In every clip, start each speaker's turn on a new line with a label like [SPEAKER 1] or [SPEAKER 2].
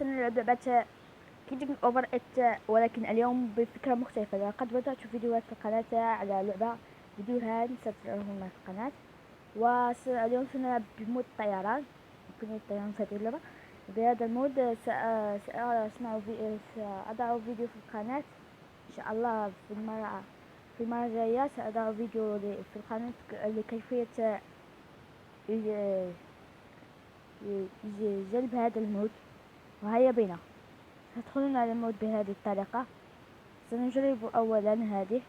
[SPEAKER 1] اليوم سنلعب لعبة كيدنج اوفر ات، ولكن اليوم بفكرة مختلفة. لقد بدأت فيديوهات في القناة على لعبة فيديوهات ستراهن في القناة، واليوم سنلعب بمود الطيران. يمكن الطيران في هذه اللعبة. بهذا المود سأضع فيديو في القناة إن شاء الله. في المرة الجاية سأضع فيديو في القناة لكيفية جلب هذا المود. وهيا بنا ندخلون على المود بهذه الطريقة. سنجرب أولا هذه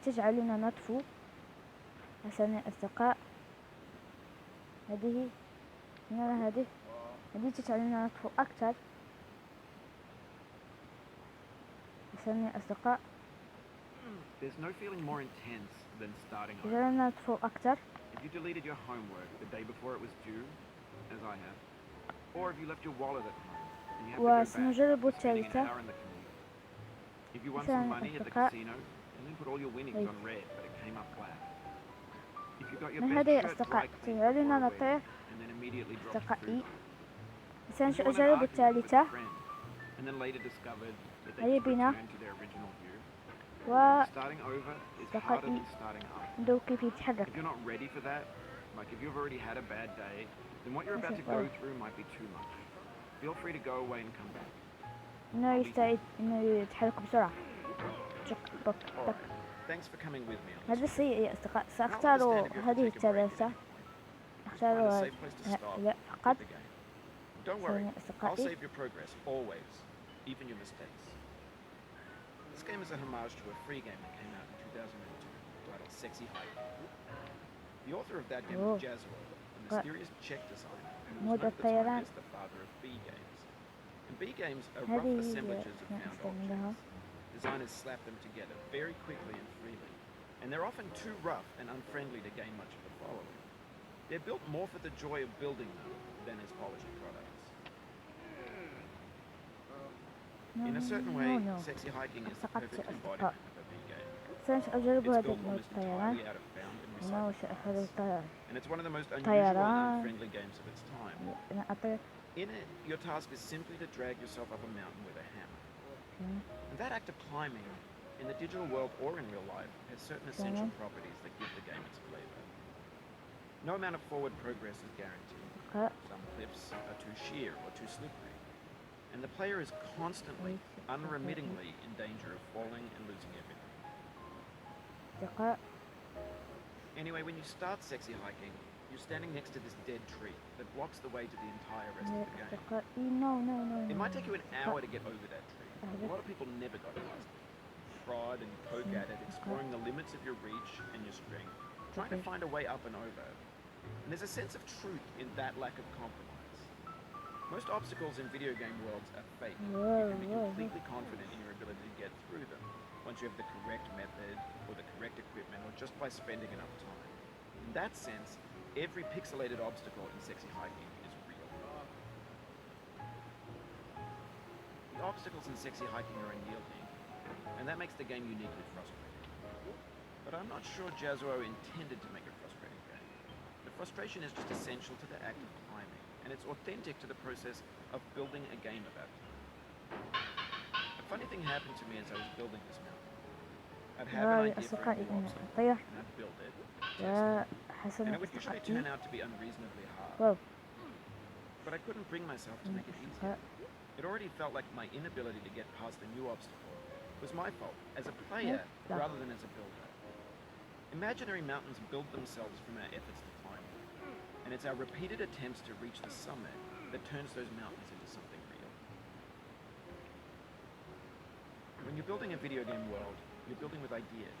[SPEAKER 1] تجعلنا نطفو. حسنا أصدقاء، هذه تجعلنا نطفو أكثر. حسنا أصدقاء،
[SPEAKER 2] There's no feeling more intense than starting over.
[SPEAKER 1] تجعلنا نطفو أكثر.
[SPEAKER 2] If you deleted your homework the day before it was due, as I have, or if you left your wallet at home and you have to go back,
[SPEAKER 1] وسنجرب
[SPEAKER 2] spending an
[SPEAKER 1] الثالثة.
[SPEAKER 2] hour in the commute. If you won some money at the casino and then put all your winnings on red but it came up black. If you got your best shirt dry cleaned before a wedding and then immediately dropped the food on. If you won an
[SPEAKER 1] سنجرب
[SPEAKER 2] argument with a
[SPEAKER 1] الثالثة.
[SPEAKER 2] friend and then later discovered that they
[SPEAKER 1] هيا
[SPEAKER 2] just
[SPEAKER 1] بنا.
[SPEAKER 2] returned to their original view.
[SPEAKER 1] و
[SPEAKER 2] Starting over is harder than starting up.
[SPEAKER 1] ندور كيف يتحرك.
[SPEAKER 2] If you're not ready for that, like if you've already had a bad day, then what you're about to go through might be too much. Feel free to go away and come back.
[SPEAKER 1] إنه يستعيد إنه يتحرك بسرعة.
[SPEAKER 2] Alright, thanks for coming with me on this.
[SPEAKER 1] هذا السيء يا أصدقاء. سأختار هذه الثلاثة. أختار
[SPEAKER 2] Find a safe place to stop.
[SPEAKER 1] لا
[SPEAKER 2] Quit
[SPEAKER 1] فقط.
[SPEAKER 2] the game. Don't worry,
[SPEAKER 1] ثانية
[SPEAKER 2] I'll
[SPEAKER 1] أصدقائي.
[SPEAKER 2] save your progress always, even your mistakes. This game is a homage to a free game that came out in 2002 titled Sexy Hiking. The author of that game was Jazuo, a mysterious Czech designer who was known at the time as the father of B games. And B games are rough assemblages of found objects. Designers slap them together very quickly and freely, and they're often too rough and unfriendly to gain much of a following. They're built more for the joy of building them than as polished products. In a certain way, Sexy Hiking is the perfect embodiment of a B game.
[SPEAKER 1] سأجرب
[SPEAKER 2] It's
[SPEAKER 1] هذا
[SPEAKER 2] built
[SPEAKER 1] المود
[SPEAKER 2] almost
[SPEAKER 1] الطيران.
[SPEAKER 2] entirely out of bound and
[SPEAKER 1] إنه
[SPEAKER 2] recycled
[SPEAKER 1] سأخذ
[SPEAKER 2] parts.
[SPEAKER 1] الطيران.
[SPEAKER 2] And it's one of the most unusual and unfriendly games of its time.
[SPEAKER 1] أنا أطير.
[SPEAKER 2] In it, your task is simply to drag yourself up a mountain with a hammer. And that act of climbing, in the digital world or in real life, has certain essential properties that give the game its flavor. No amount of forward progress is guaranteed. Some cliffs are too sheer or too slippery. And the player is constantly, unremittingly in danger of falling and losing everything. Anyway, when you start Sexy Hiking, you're standing next to this dead tree that blocks the way to the entire rest of the game.
[SPEAKER 1] No.
[SPEAKER 2] It might take you an hour to get over that tree. A lot of people never got past it. Prod and poke at it, exploring the limits of your reach and your strength, trying to find a way up and over. And there's a sense of truth in that lack of compromise. Most obstacles in video game worlds are fake. You can be completely confident in your ability to get through them once you have the correct method or the correct equipment or just by spending enough time. In that sense, every pixelated obstacle in Sexy Hiking is real. The obstacles in Sexy Hiking are unyielding, and that makes the game uniquely frustrating. But I'm not sure Jazuo intended to make a frustrating game. The frustration is just essential to the act of climbing, and it's authentic to the process of building a game about it. A funny thing happened to me as I was building this mountain. I'd have an idea for a new obstacle, and I'd build it, and it would usually turn out to be unreasonably hard. But I couldn't bring myself to make it easier. It already felt like my inability to get past a new obstacle was my fault, as a player rather than as a builder. Imaginary mountains build themselves from our efforts to climb them, and it's our repeated attempts to reach the summit that turns those mountains into something real. When you're building a video game world, you're building with ideas,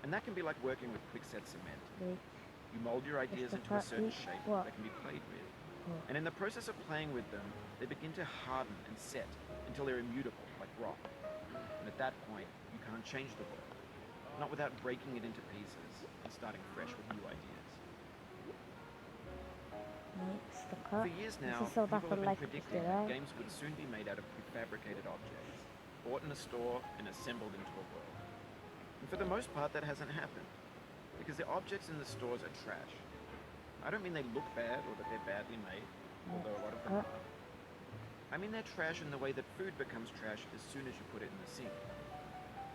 [SPEAKER 2] and that can be like working with quickset cement. You mold your ideas into a certain shape that can be played with, and in the process of playing with them, they begin to harden and set until they're immutable, like rock. And at that point, you can't change the world, not without breaking it into pieces and starting fresh with new ideas. For years now, people have been predicting that games would soon be made out of prefabricated objects, bought in a store and assembled into a world. And for the most part, that hasn't happened, because the objects in the stores are trash. I don't mean they look bad or that they're badly made, although a lot of them are. I mean they're trash in the way that food becomes trash as soon as you put it in the sink.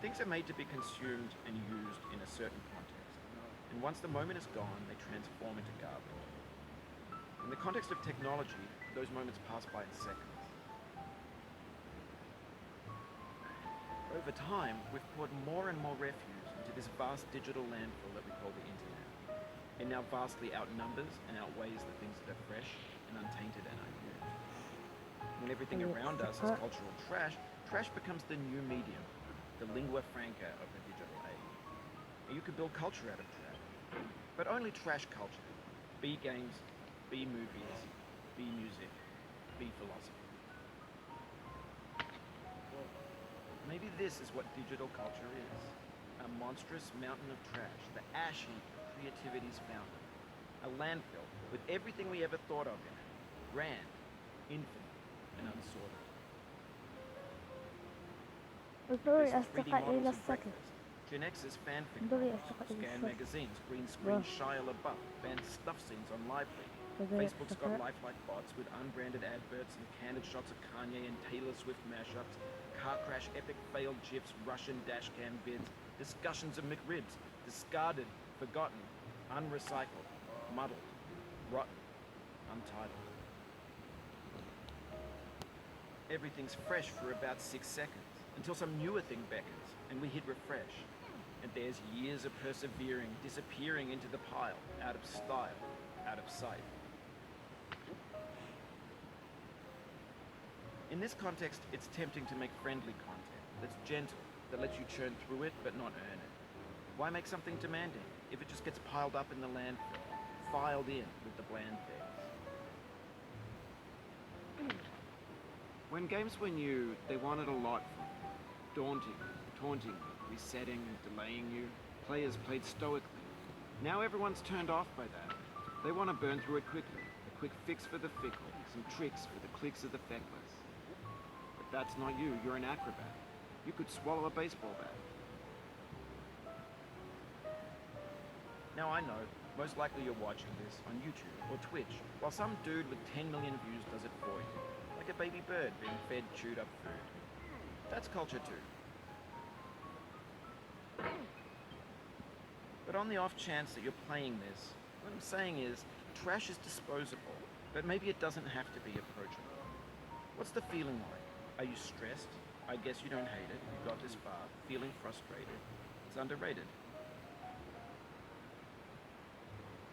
[SPEAKER 2] Things are made to be consumed and used in a certain context, and once the moment is gone, they transform into garbage. In the context of technology, those moments pass by in seconds. Over time, we've poured more and more refuse into this vast digital landfill that we call the internet. It now vastly outnumbers and outweighs the things that are fresh and untainted and unused. When everything around us is cultural trash, trash becomes the new medium, the lingua franca of the digital age. And you could build culture out of trash, but only trash culture. Be games, be movies, be music, be philosophy. Maybe this is what digital culture is. A monstrous mountain of trash, the ash heap of creativity's fountain. A landfill with everything we ever thought of in it. Grand, infinite, and unsorted.
[SPEAKER 1] انظروا
[SPEAKER 2] This
[SPEAKER 1] يا
[SPEAKER 2] is 3D
[SPEAKER 1] أصدقائي إلى
[SPEAKER 2] models of
[SPEAKER 1] السطح.
[SPEAKER 2] breakfast. Gen X's fanfic
[SPEAKER 1] انظروا يا
[SPEAKER 2] novels,
[SPEAKER 1] أصدقائي إلى
[SPEAKER 2] scan
[SPEAKER 1] السطح.
[SPEAKER 2] magazines, green screen
[SPEAKER 1] Wow.
[SPEAKER 2] Shia LaBeouf, banned snuff scenes on Lively.
[SPEAKER 1] انظروا يا
[SPEAKER 2] Facebook's got
[SPEAKER 1] أصدقائي.
[SPEAKER 2] lifelike bots with unbranded adverts and candid shots of Kanye and Taylor Swift mashups, car crash epic failed gifs, Russian dashcam vids, discussions of McRibs, discarded, forgotten, unrecycled, muddled, rotten, untitled. Everything's fresh for about 6 seconds, until some newer thing beckons, and we hit refresh. And there's years of persevering, disappearing into the pile, out of style, out of sight. In this context, it's tempting to make friendly content, that's gentle, that lets you churn through it but not earn it. Why make something demanding if it just gets piled up in the landfill, filed in with the bland things? When games were new, they wanted a lot from you. Daunting, taunting you, resetting, delaying you. Players played stoically. Now everyone's turned off by that. They want to burn through it quickly. A quick fix for the fickle, some tricks for the clicks of the feckless. But that's not you, you're an acrobat. You could swallow a baseball bat. Now I know, most likely you're watching this on YouTube or Twitch, while some dude with 10 million views does it for you. Like a baby bird being fed chewed up food. That's culture too. But on the off chance that you're playing this, what I'm saying is, trash is disposable, but maybe it doesn't have to be approachable. What's the feeling like? Are you stressed? I guess you don't hate it. You got this far. Feeling frustrated. It's underrated.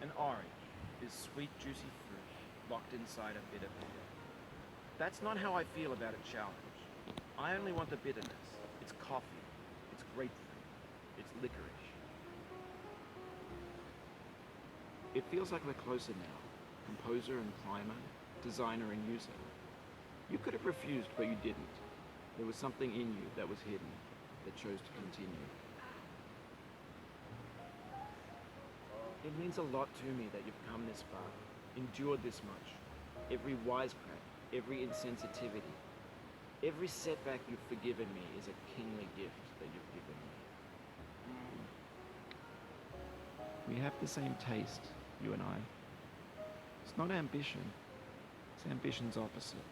[SPEAKER 2] An orange is sweet, juicy fruit locked inside a bitter beer. That's not how I feel about a challenge. I only want the bitterness. It's coffee. It's grapefruit. It's licorice. It feels like we're closer now. Composer and climber, designer and user. You could have refused, but you didn't. There was something in you that was hidden, that chose to continue. It means a lot to me that you've come this far, endured this much. Every wisecrack, every insensitivity, every setback you've forgiven me is a kingly gift that you've given me. We have the same taste, you and I. It's not ambition, it's ambition's opposite.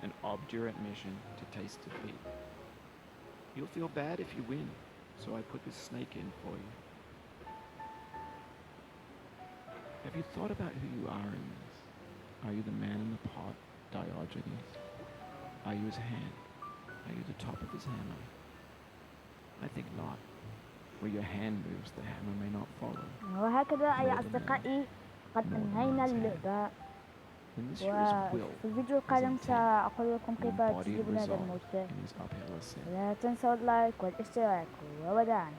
[SPEAKER 2] An obdurate mission to taste defeat. You'll feel bad if you win, so I put this snake in for you. Have you thought about who you are in this? Are you the man in the pot, Diogenes? Are you his hand? Are you the top of his hammer? I think not. Where your hand moves, the hammer may not follow.
[SPEAKER 1] وهكذا يا أصدقائي قد أنهينا اللعبة. وفي الفيديو القادم سأقول لكم كيف تجيبون هذا الموت. لا تنسوا اللايك والاشتراك ووداعا.